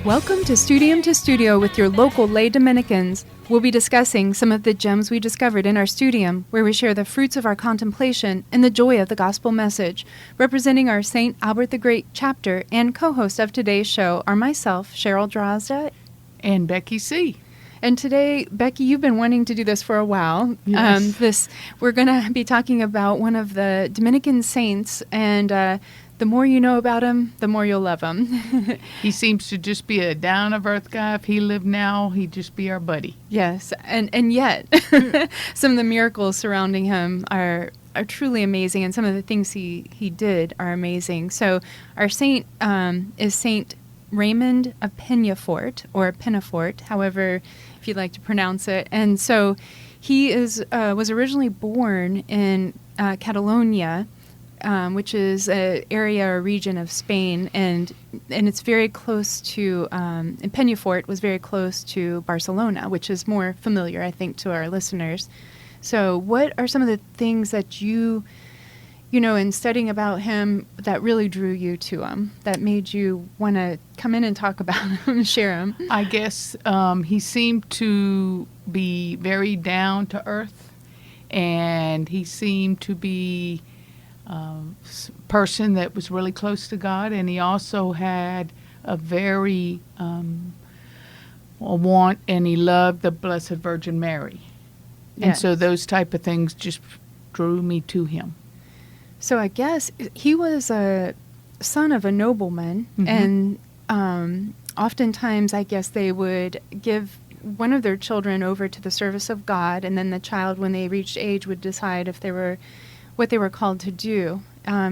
Welcome to Studio with your local lay Dominicans. We'll be discussing some of the gems we discovered in our studium, where we share the fruits of our contemplation and the joy of the gospel message. Representing our St. Albert the Great chapter and co-host of today's show are myself, Cheryl Drozda, and Becky See. And today, Becky, you've been wanting to do this for a while. Yes. We're going to be talking about one of the Dominican saints, and the more you know about him, the more you'll love him. He seems to just be a down-to-earth guy. If he lived now, he'd just be our buddy. Yes, and yet some of the miracles surrounding him are truly amazing, and some of the things he did are amazing. So our saint is St Raymond of Penafort, or Penafort, however if you'd like to pronounce it. And so he was originally born in Catalonia, which is an area or region of Spain, and it's very close to, and Penafort was very close to Barcelona, which is more familiar, I think, to our listeners. So what are some of the things that you know, in studying about him that really drew you to him, that made you want to come in and talk about him, share him? I guess he seemed to be very down to earth, and he seemed to be person that was really close to God, and he also had a very want, and he loved the Blessed Virgin Mary. And Yes. so those type of things just drew me to him. So I guess he was a son of a nobleman, Mhm. and oftentimes I guess they would give one of their children over to the service of God, and then the child, when they reached age, would decide if they were what they were called to do.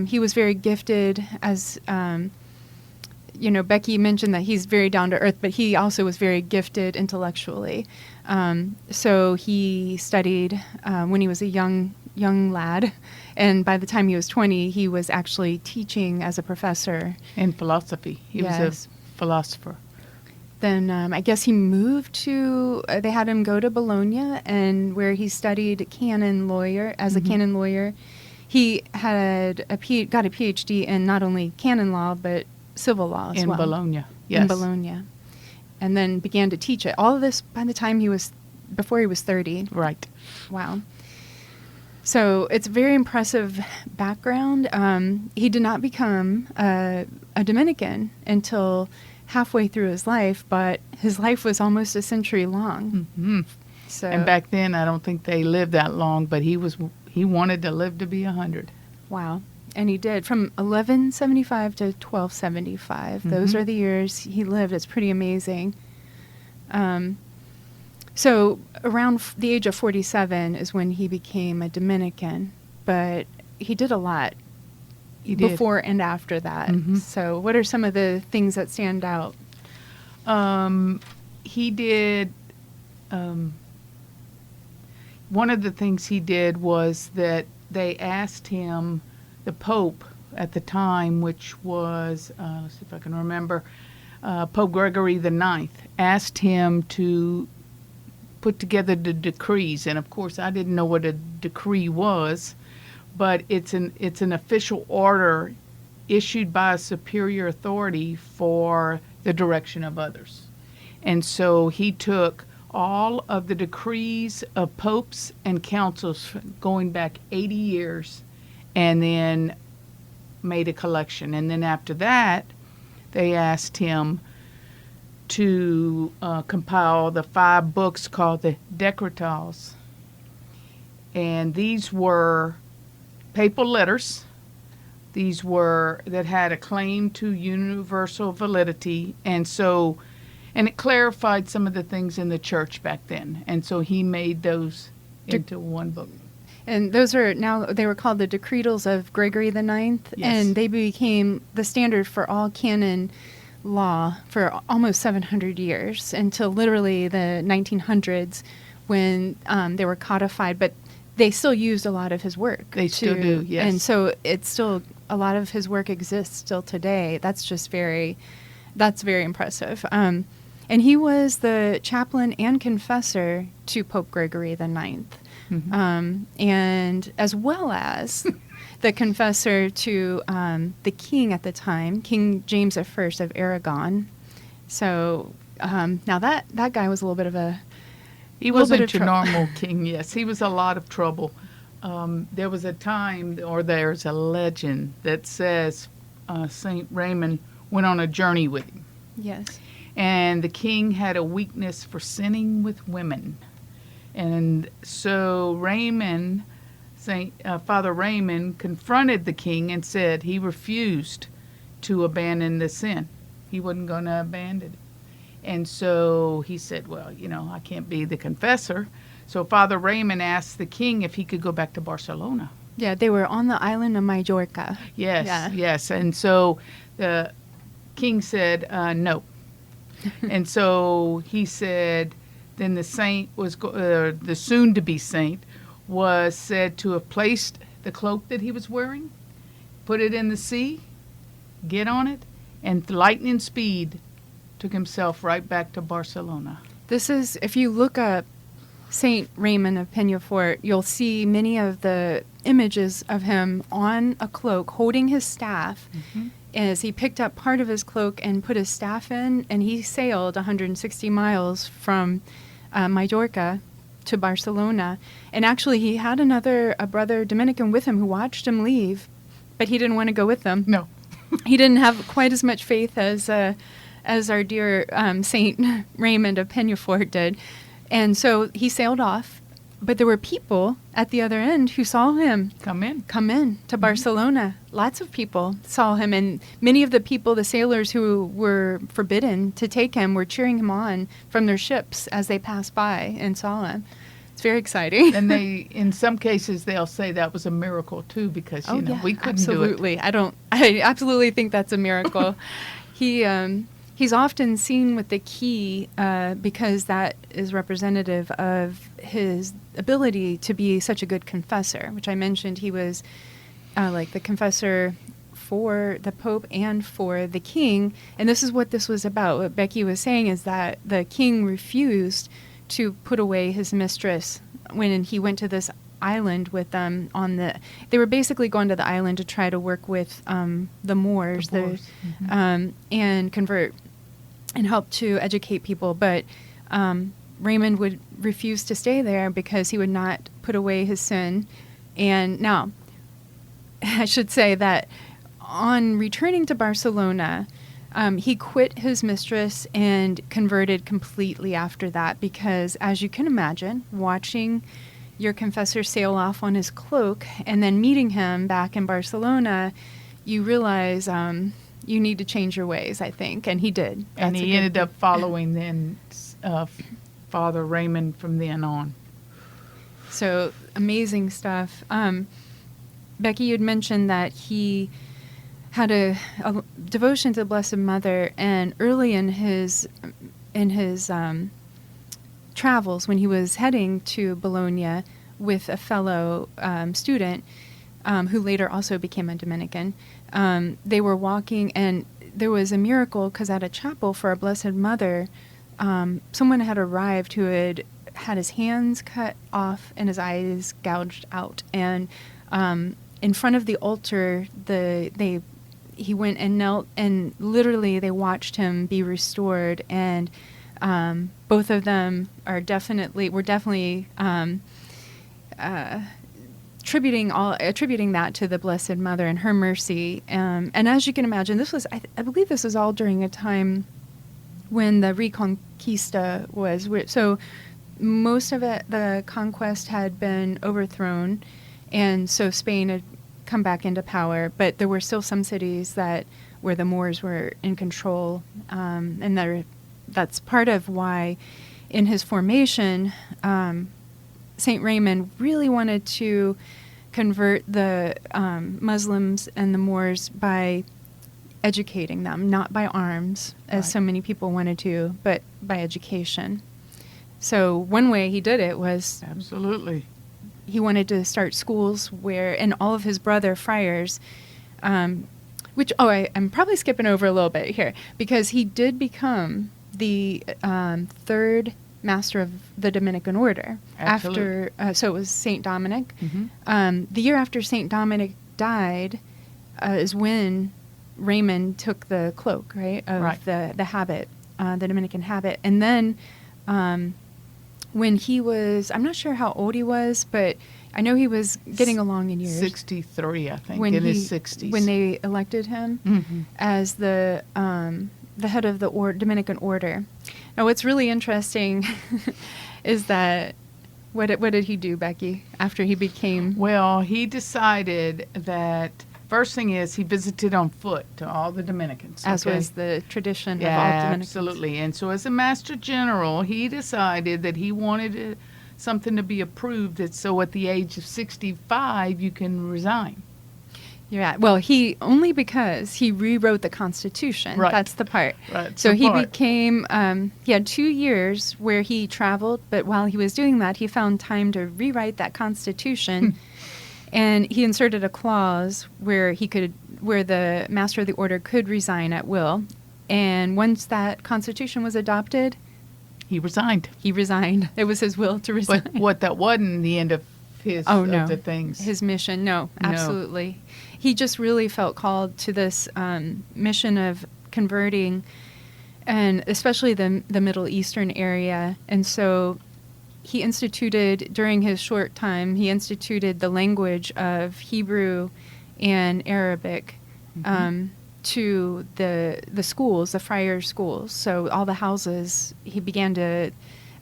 He was very gifted, as Becky mentioned that he's very down to earth, but he also was very gifted intellectually. So he studied when he was a young lad, and by the time he was 20, he was actually teaching as a professor. In philosophy. He was a philosopher. Then I guess he moved to, they had him go to Bologna, and where he studied canon lawyer, as a canon lawyer. He had got a PhD in not only canon law, but civil law as well. In Bologna, yes. In Bologna. And then began to teach it. All of this by the time before he was 30. Right. Wow. So it's a very impressive background. He did not become a Dominican until halfway through his life, but his life was almost a century long. Mm-hmm. So, And back then, I don't think they lived that long, but he wanted to live to be 100. wow. And he did, from 1175 to 1275. Those are the years he lived. It's pretty amazing. So around the age of 47 is when he became a Dominican, but he did a lot before and after that. So what are some of the things that stand out? He did, one of the things he did was that they asked him, the Pope at the time, which was, let's see if I can remember, Pope Gregory the Ninth, asked him to put together the decrees. And of course, I didn't know what a decree was, but it's an official order issued by a superior authority for the direction of others. And so he took all of the decrees of popes and councils going back 80 years and then made a collection. And then after that, they asked him to compile the 5 books called the Decretals. And these were papal letters. These were that had a claim to universal validity. And it clarified some of the things in the church back then. And so he made those into one book. And those are now, they were called the Decretals of Gregory the Ninth, Yes. and they became the standard for all canon law for almost 700 years until literally the 1900s when they were codified. But they still used a lot of his work. They still do, yes. And so it's still, a lot of his work exists still today. That's very impressive. And he was the chaplain and confessor to Pope Gregory the Ninth. And as well as the confessor to the king at the time, King James I of Aragon. So now that guy was a little bit of a He wasn't your normal king, yes. He was a lot of trouble. There was a time, or there's a legend, that says St. Raymond went on a journey with him. Yes. And the king had a weakness for sinning with women. And so Father Raymond confronted the king and said he refused to abandon the sin. He wasn't going to abandon it. And so he said, well, I can't be the confessor. So Father Raymond asked the king if he could go back to Barcelona. Yeah, they were on the island of Majorca. Yes. And so the king said, no. And so he said, then the saint was, the soon-to-be saint was said to have placed the cloak that he was wearing, put it in the sea, get on it, and lightning speed took himself right back to Barcelona. This is, if you look up St. Raymond of Penafort, you'll see many of the images of him on a cloak holding his staff. Mm-hmm. As he picked up part of his cloak and put his staff in, and he sailed 160 miles from Majorca to Barcelona. And actually, he had a brother Dominican with him who watched him leave, but he didn't want to go with them. No. He didn't have quite as much faith as our dear St. Raymond of Penafort did. And so he sailed off, but there were people at the other end who saw him come in to Barcelona. Lots of people saw him, and many of the people, the sailors who were forbidden to take him, were cheering him on from their ships as they passed by and saw him. It's very exciting. And in some cases, they'll say that was a miracle too, because we couldn't do it. I absolutely think that's a miracle. He's often seen with the key because that is representative of his ability to be such a good confessor, which I mentioned. He was like the confessor for the Pope and for the king. And this is what this was about. What Becky was saying is that the king refused to put away his mistress when he went to this island with them they were basically going to the island to try to work with the Moors, and convert and help to educate people. But Raymond would refuse to stay there because he would not put away his sin. And now, I should say that on returning to Barcelona, he quit his mistress and converted completely after that, because as you can imagine, watching your confessor sail off on his cloak and then meeting him back in Barcelona, you realize you need to change your ways, I think. And he did. And he ended up following then Father Raymond from then on. So amazing stuff. Becky, you'd mentioned that he had a devotion to the Blessed Mother, and early in his travels, when he was heading to Bologna with a fellow student who later also became a Dominican, they were walking, and there was a miracle because at a chapel for our Blessed Mother, someone had arrived who had his hands cut off and his eyes gouged out, and in front of the altar, he went and knelt, and literally they watched him be restored, and both of them were definitely attributing that to the Blessed Mother and her mercy. And as you can imagine, this was, I believe this was all during a time when the Reconquista was, so most of it, the conquest had been overthrown, and so Spain had come back into power, but there were still some cities where the Moors were in control, and that's part of why in his formation, St. Raymond really wanted to convert the Muslims and the Moors by educating them, not by arms, as so many people wanted to, but by education. So one way he did it was... Absolutely. He wanted to start schools and all of his brother friars, I'm probably skipping over a little bit here, because he did become the third master of the Dominican Order. Absolutely. So it was St. Dominic. Mm-hmm. The year after St. Dominic died is when Raymond took the cloak, right, of the habit. the Dominican habit. And then when he was, I'm not sure how old he was, but I know he was getting along in years. 63, I think, in his 60s. When they elected him as the head of the Dominican Order. Now, what's really interesting is that, what did he do, Becky, after he became... Well, he decided that, first thing is, he visited on foot to all the Dominicans. As was the tradition of all Dominicans. Absolutely. And so as a Master General, he decided that he wanted something to be approved that so at the age of 65, you can resign. Yeah, well, because he rewrote the Constitution. Right. That's the part. Right. So he became, he had 2 years where he traveled, but while he was doing that, he found time to rewrite that Constitution. And he inserted a clause where the Master of the Order could resign at will. And once that Constitution was adopted, he resigned. It was his will to resign. But what that wasn't the end of his of the things. His mission, no, absolutely. He just really felt called to this mission of converting, and especially the Middle Eastern area. And so he instituted, during his short time, the language of Hebrew and Arabic to the schools, the friar schools. So all the houses, he began to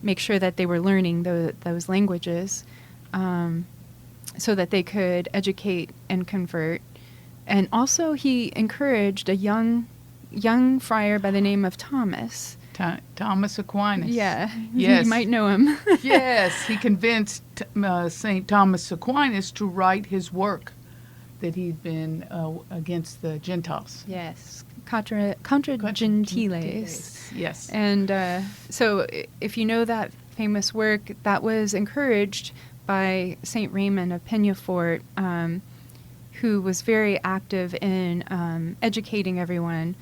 make sure that they were learning those languages so that they could educate and convert. And also he encouraged a young friar by the name of Thomas. Thomas Aquinas. Yeah, yes. You might know him. Yes, he convinced St. Thomas Aquinas to write his work that he'd been against the Gentiles. Yes, Contra Gentiles. Yes. And so if you know that famous work, that was encouraged by St. Raymond of Penafort, who was very active in educating everyone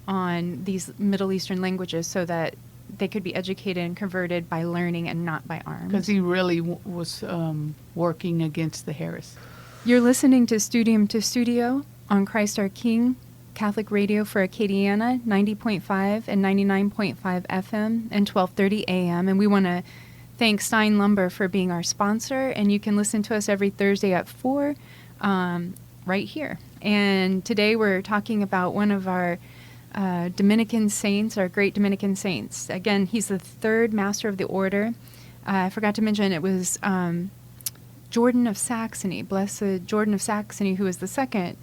on these Middle Eastern languages so that they could be educated and converted by learning and not by arms. Because he really was working against the heresy. You're listening to Studium to Studio on Christ Our King, Catholic Radio for Acadiana, 90.5 and 99.5 FM and 12:30 AM. And we want to thank Stein Lumber for being our sponsor. And you can listen to us every Thursday at 4 right here. And today we're talking about one of our Dominican saints, our great Dominican saints. Again, he's the third Master of the Order. I forgot to mention it was Jordan of Saxony, Blessed Jordan of Saxony, who was the second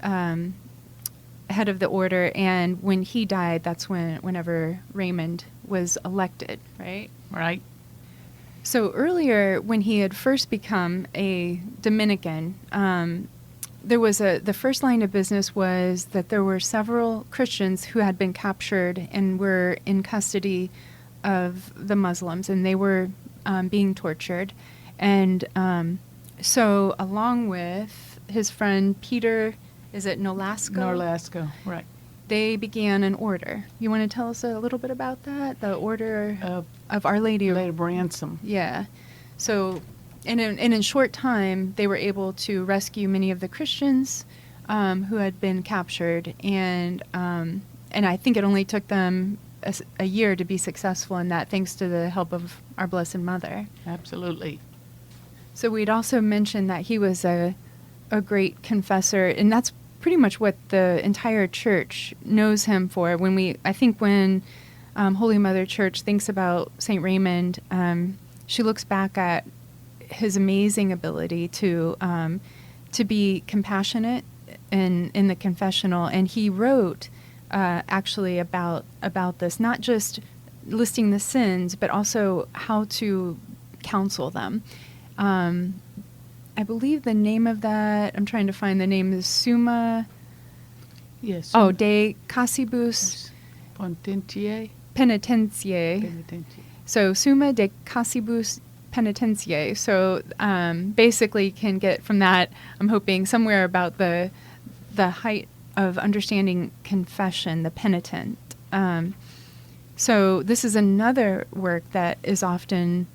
head of the order. And when he died, that's whenever Raymond was elected, right? Right. So earlier, when he had first become a Dominican, there was the first line of business was that there were several Christians who had been captured and were in custody of the Muslims, and they were being tortured. And so along with his friend Peter, is it Nolasco? Nolasco, right. They began an order. You want to tell us a little bit about that? The Order of Our Lady of Ransom. Yeah. So, and in short time, they were able to rescue many of the Christians who had been captured, and I think it only took them a year to be successful in that, thanks to the help of our Blessed Mother. Absolutely. So we'd also mentioned that he was a great confessor, and that's pretty much what the entire church knows him for. I think when Holy Mother Church thinks about St. Raymond, she looks back at his amazing ability to be compassionate in the confessional, and he wrote actually about this, not just listing the sins, but also how to counsel them. I believe the name of that, I'm trying to find the name, is Summa... Yes. Oh, De Casibus... Penitentiae. So, Summa De Casibus Penitentiae. So, basically can get from that, I'm hoping, somewhere about the height of understanding confession, the penitent. So, this is another work that is often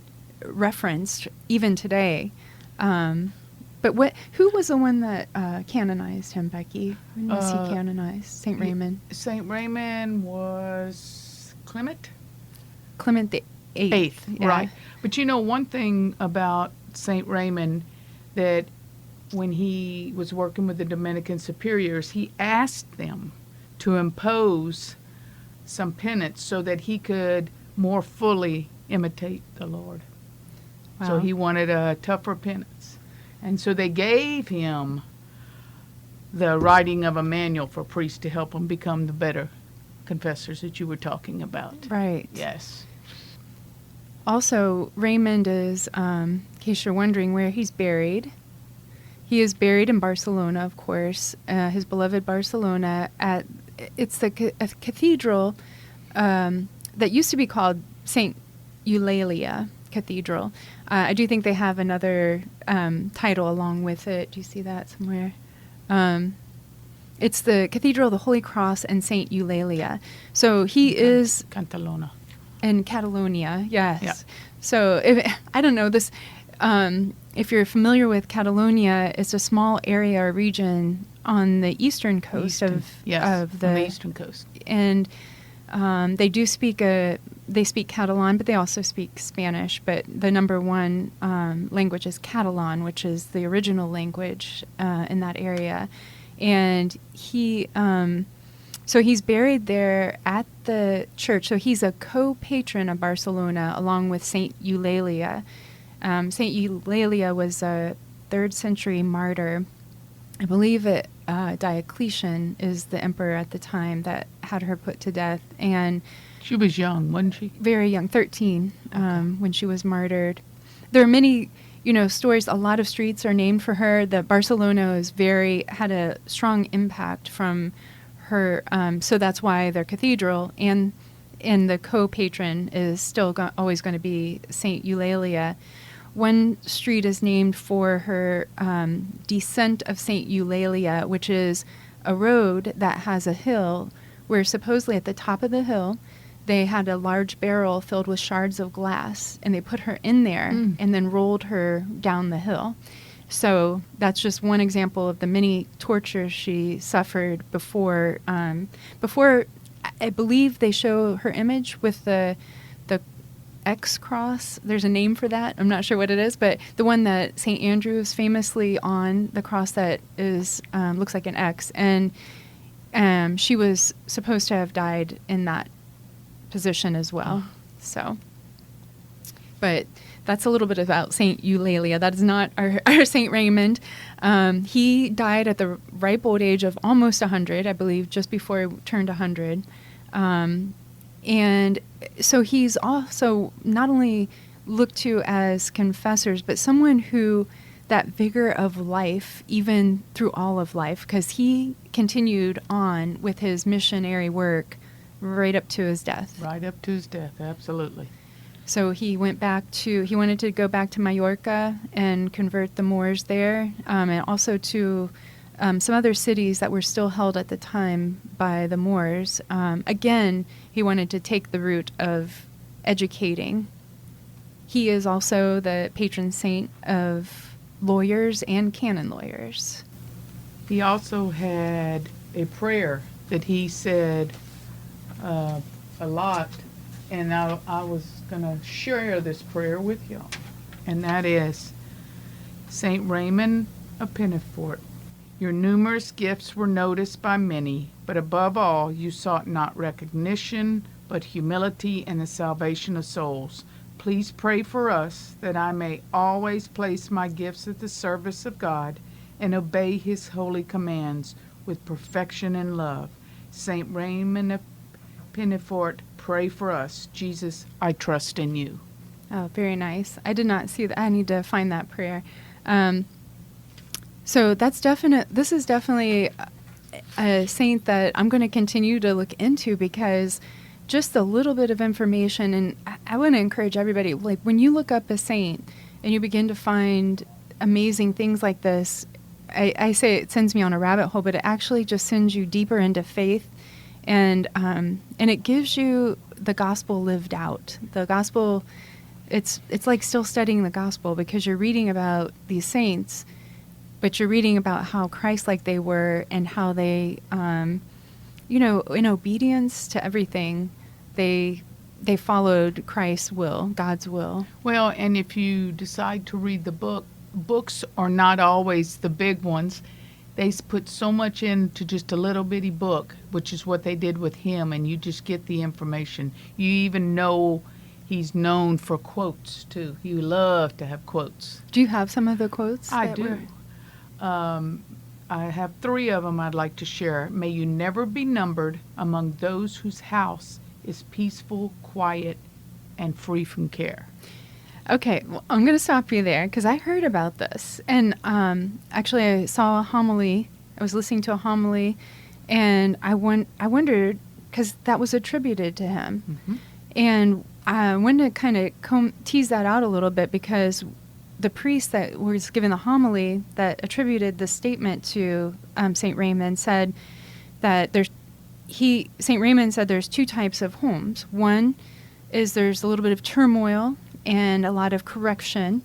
referenced, even today. But who was the one that canonized him, Becky? When was he canonized? St. Raymond? St. Raymond was Clement the Eighth. Eighth, Yeah. right. But you know, one thing about St. Raymond, that when he was working with the Dominican superiors, he asked them to impose some penance so that he could more fully imitate the Lord. Wow. So he wanted a tougher penance. And so they gave him the writing of a manual for priests to help them become the better confessors that you were talking about. Right. Yes. Also, Raymond is, in case you're wondering where he's buried, he is buried in Barcelona, of course, his beloved Barcelona. It's the cathedral that used to be called St. Eulalia Cathedral. I do think they have another title along with it. Do you see that somewhere? It's the Cathedral of the Holy Cross and St. Eulalia. So he is... Cantalona. In Catalonia, yes. Yeah. So I don't know this. If you're familiar with Catalonia, it's a small area or region on the eastern coast of the on the eastern coast, and they do speak Catalan, but they also speak Spanish. But the number one language is Catalan, which is the original language in that area, and he. So he's buried there at the church. So he's a co-patron of Barcelona along with St. Eulalia. St. Eulalia was a 3rd century martyr. I believe Diocletian is the emperor at the time that had her put to death. And she was young, wasn't she? Very young, 13, when she was martyred. There are many, stories. A lot of streets are named for her. The Barcelona had a strong impact from her, so that's why their cathedral and the co-patron is still always going to be St. Eulalia. One street is named for her descent of St. Eulalia, which is a road that has a hill where supposedly at the top of the hill they had a large barrel filled with shards of glass, and they put her in there and then rolled her down the hill. So that's just one example of the many tortures she suffered before. Before, I believe they show her image with the X cross. There's a name for that. I'm not sure what it is, but the one that St. Andrew is famously on, the cross that is looks like an X, and she was supposed to have died in that position as well. So, but that's a little bit about St. Eulalia. That is not our St. Raymond. He died at the ripe old age of almost 100, I believe, just before he turned 100. And so he's also not only looked to as confessors, but someone who, that vigor of life, even through all of life, because he continued on with his missionary work right up to his death. Right up to his death, absolutely. So he wanted to go back to Mallorca and convert the Moors there, and also to some other cities that were still held at the time by the Moors. Again, he wanted to take the route of educating. He is also the patron saint of lawyers and canon lawyers. He also had a prayer that he said a lot, and I was going to share this prayer with y'all, and that is, St. Raymond of Penafort, your numerous gifts were noticed by many, but above all you sought not recognition, but humility and the salvation of souls. Please pray for us that I may always place my gifts at the service of God and obey his holy commands with perfection and love. St. Raymond of Penafort, pray for us. Jesus, I trust in you. Oh, very nice. I did not see that. I need to find that prayer. So this is definitely a saint that I'm going to continue to look into, because just a little bit of information, and I want to encourage everybody, like when you look up a saint and you begin to find amazing things like this, I say it sends me on a rabbit hole, but it actually just sends you deeper into faith, and it gives you the gospel lived out. The gospel, it's like still studying the gospel, because you're reading about these saints, but you're reading about how Christ-like they were and how they, in obedience to everything, they followed Christ's will, God's will. Well, and if you decide to read the books are not always the big ones. They put so much into just a little bitty book, which is what they did with him, and you just get the information. You even know he's known for quotes, too. He loved to have quotes. Do you have some of the quotes? I do. I have 3 of them I'd like to share. May you never be numbered among those whose house is peaceful, quiet, and free from care. Okay, well, I'm going to stop you there because I heard about this. And actually, I saw a homily. I was listening to a homily, and I wondered, because that was attributed to him. Mm-hmm. And I wanted to kind of tease that out a little bit, because the priest that was given the homily that attributed the statement to St. Raymond said that St. Raymond said there's 2 types of homes. One is there's a little bit of turmoil and a lot of correction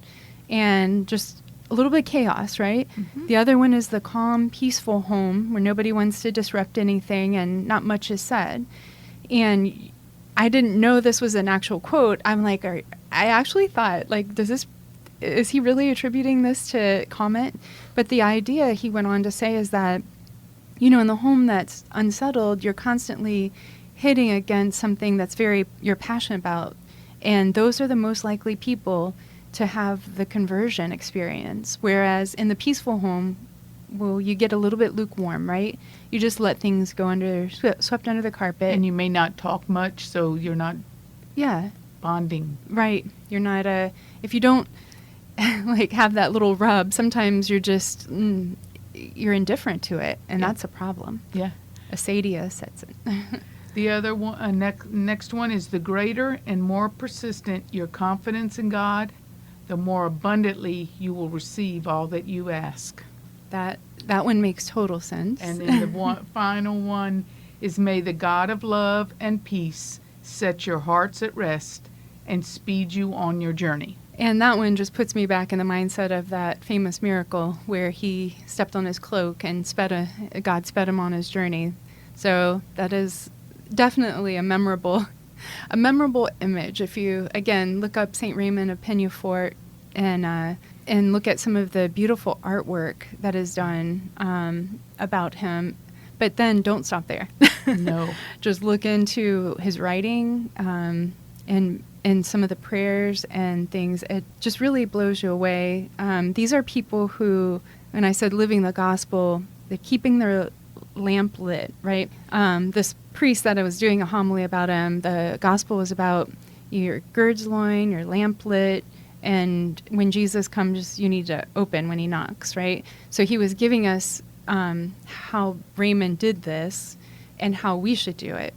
and just a little bit of chaos, right? Mm-hmm. The other one is the calm, peaceful home where nobody wants to disrupt anything and not much is said. And I didn't know this was an actual quote. I'm like, I actually thought, like, is he really attributing this to Comet? But the idea he went on to say is that, in the home that's unsettled, you're constantly hitting against something that's you're passionate about. And those are the most likely people to have the conversion experience. Whereas in the peaceful home, well, you get a little bit lukewarm, right? You just let things go swept under the carpet. And you may not talk much, so you're not bonding. Right. You're not if you don't have that little rub, sometimes you're just, you're indifferent to it. And that's a problem. Yeah. Asadia sets it. The other one, next one is the greater and more persistent your confidence in God, the more abundantly you will receive all that you ask. That one makes total sense. And then the final one is, may the God of love and peace set your hearts at rest and speed you on your journey. And that one just puts me back in the mindset of that famous miracle where he stepped on his cloak and God sped him on his journey. So that is definitely a memorable image. If you, again, look up St. Raymond of Penafort and look at some of the beautiful artwork that is done about him, but then don't stop there. No. Just look into his writing and some of the prayers and things. It just really blows you away. These are people who, when I said living the gospel, they're keeping their lamp lit, right? This priest that I was doing a homily about him, the gospel was about your gird's loin, your lamp lit, and when Jesus comes, you need to open when he knocks, right? So he was giving us how Raymond did this and how we should do it.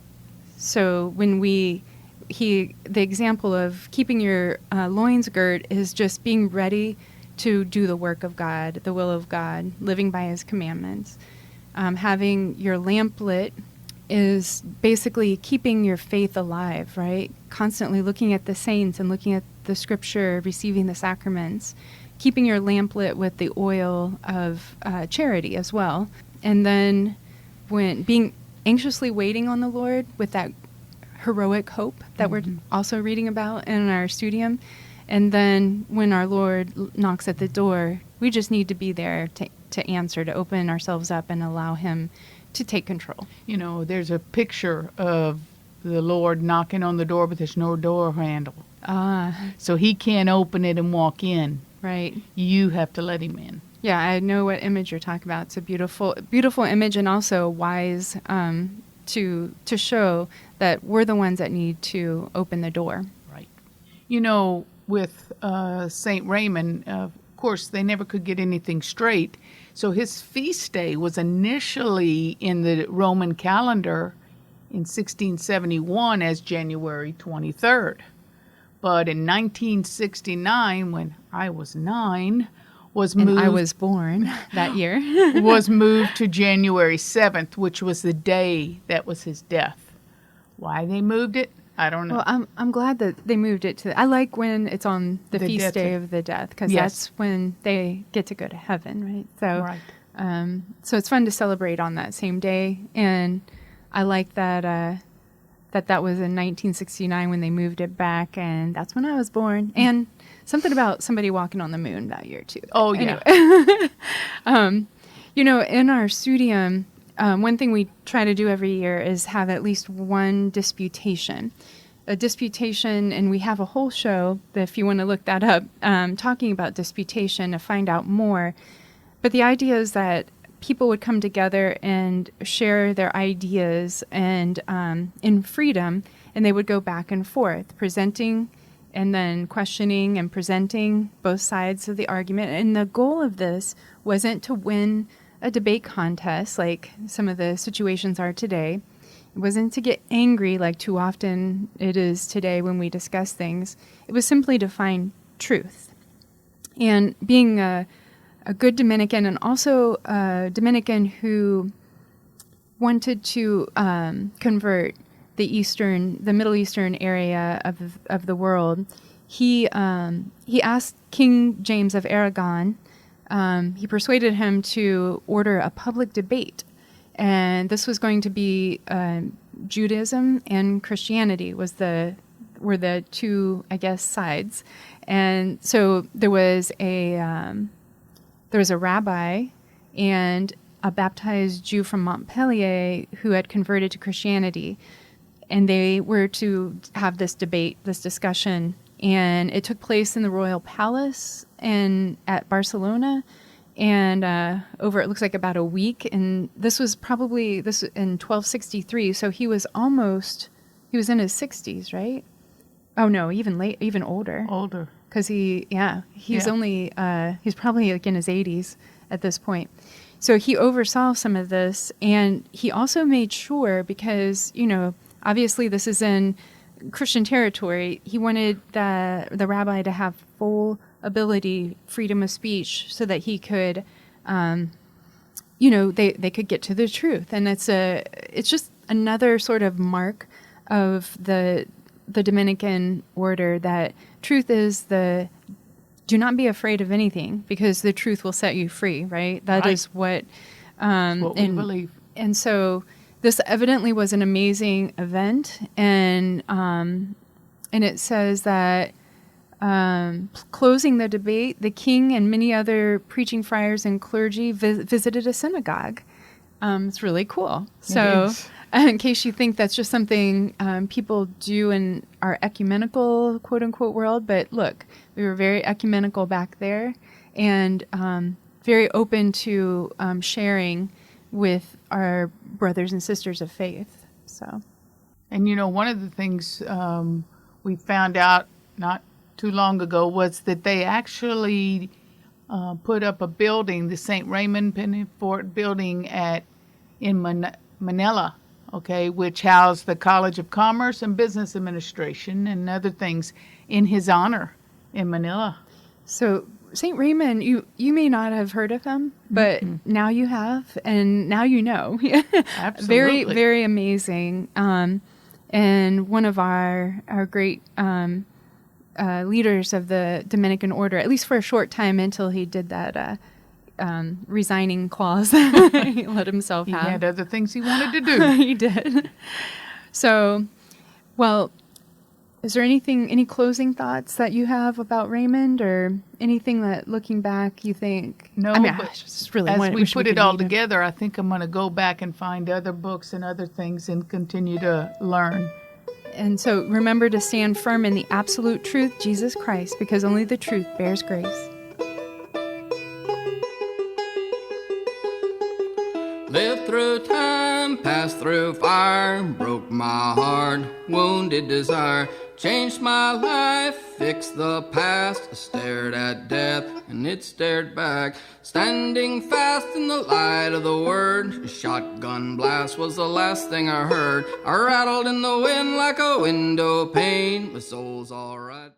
So when the example of keeping your loins girt is just being ready to do the work of God, the will of God, living by his commandments. Having your lamp lit is basically keeping your faith alive, right? Constantly looking at the saints and looking at the scripture, receiving the sacraments, keeping your lamp lit with the oil of charity as well. And then when being anxiously waiting on the Lord with that heroic hope that we're also reading about in our studium. And then when our Lord knocks at the door, we just need to be there to answer, to open ourselves up and allow him to take control. There's a picture of the Lord knocking on the door, but there's no door handle. So he can't open it and walk in. Right. You have to let him in. Yeah, I know what image you're talking about. It's a beautiful, beautiful image, and also wise to show that we're the ones that need to open the door. Right. With St. Raymond, of course, they never could get anything straight. So his feast day was initially in the Roman calendar in 1671 as January 23rd. But in 1969, when I was 9, And I was born that year. was moved to January 7th, which was the day that was his death. Why they moved it, I don't know. Well, I'm glad that they moved it to. I like when it's on the feast day of the death, because that's when they get to go to heaven, right? So, so it's fun to celebrate on that same day, and I like that that was in 1969 when they moved it back, and that's when I was born. And something about somebody walking on the moon that year too. Oh yeah. Anyway. In our studium, one thing we try to do every year is have at least one disputation. A disputation, and we have a whole show, that if you want to look that up, talking about disputation to find out more. But the idea is that people would come together and share their ideas and in freedom, and they would go back and forth, presenting and then questioning and presenting both sides of the argument. And the goal of this wasn't to win a debate contest like some of the situations are today. It wasn't to get angry like too often it is today when we discuss things. It was simply to find truth. And being a good Dominican, and also a Dominican who wanted to convert the Middle Eastern area of the world, he asked King James of Aragon. He persuaded him to order a public debate, and this was going to be Judaism and Christianity were the two, I guess, sides. And so there was a rabbi and a baptized Jew from Montpellier who had converted to Christianity, and they were to have this debate, this discussion, and it took place in the Royal Palace at Barcelona, and over, it looks like, about a week. And this was in 1263, so he was in his 60s, right? Oh no, even older. Older. Because he's probably like in his 80s at this point. So he oversaw some of this, and he also made sure, because, obviously this is in Christian territory, he wanted the rabbi to have full ability, freedom of speech, so that he could, they could get to the truth. And it's just another sort of mark of the Dominican order, that truth is do not be afraid of anything, because the truth will set you free, right? That is what we believe. And so this evidently was an amazing event, and it says that closing the debate, the king and many other preaching friars and clergy visited a synagogue. It's really cool. So in case you think that's just something people do in our ecumenical, quote unquote, world, but look, we were very ecumenical back there, and very open to sharing with our brothers and sisters of faith. So, and one of the things we found out not too long ago was that they actually put up a building, the St Raymond of Penafort building in Manila, which housed the College of Commerce and Business Administration and other things in his honor in Manila. So St. Raymond, you may not have heard of him, but now you have, and now you know. Absolutely. Very, very amazing. And one of our great leaders of the Dominican Order, at least for a short time until he did that resigning clause he let himself have. He had other things he wanted to do. He did. So, well, is there any closing thoughts that you have about Raymond, or anything that, looking back, you think? No, I just really as we put it all together, I think I'm going to go back and find other books and other things and continue to learn. And so remember to stand firm in the absolute truth, Jesus Christ, because only the truth bears grace. Lived through time, passed through fire, broke my heart, wounded desire, changed my life, fixed the past, stared at death and it stared back, standing fast in the light of the word. A shotgun blast was the last thing I heard. I rattled in the wind like a window pane, my soul's alright.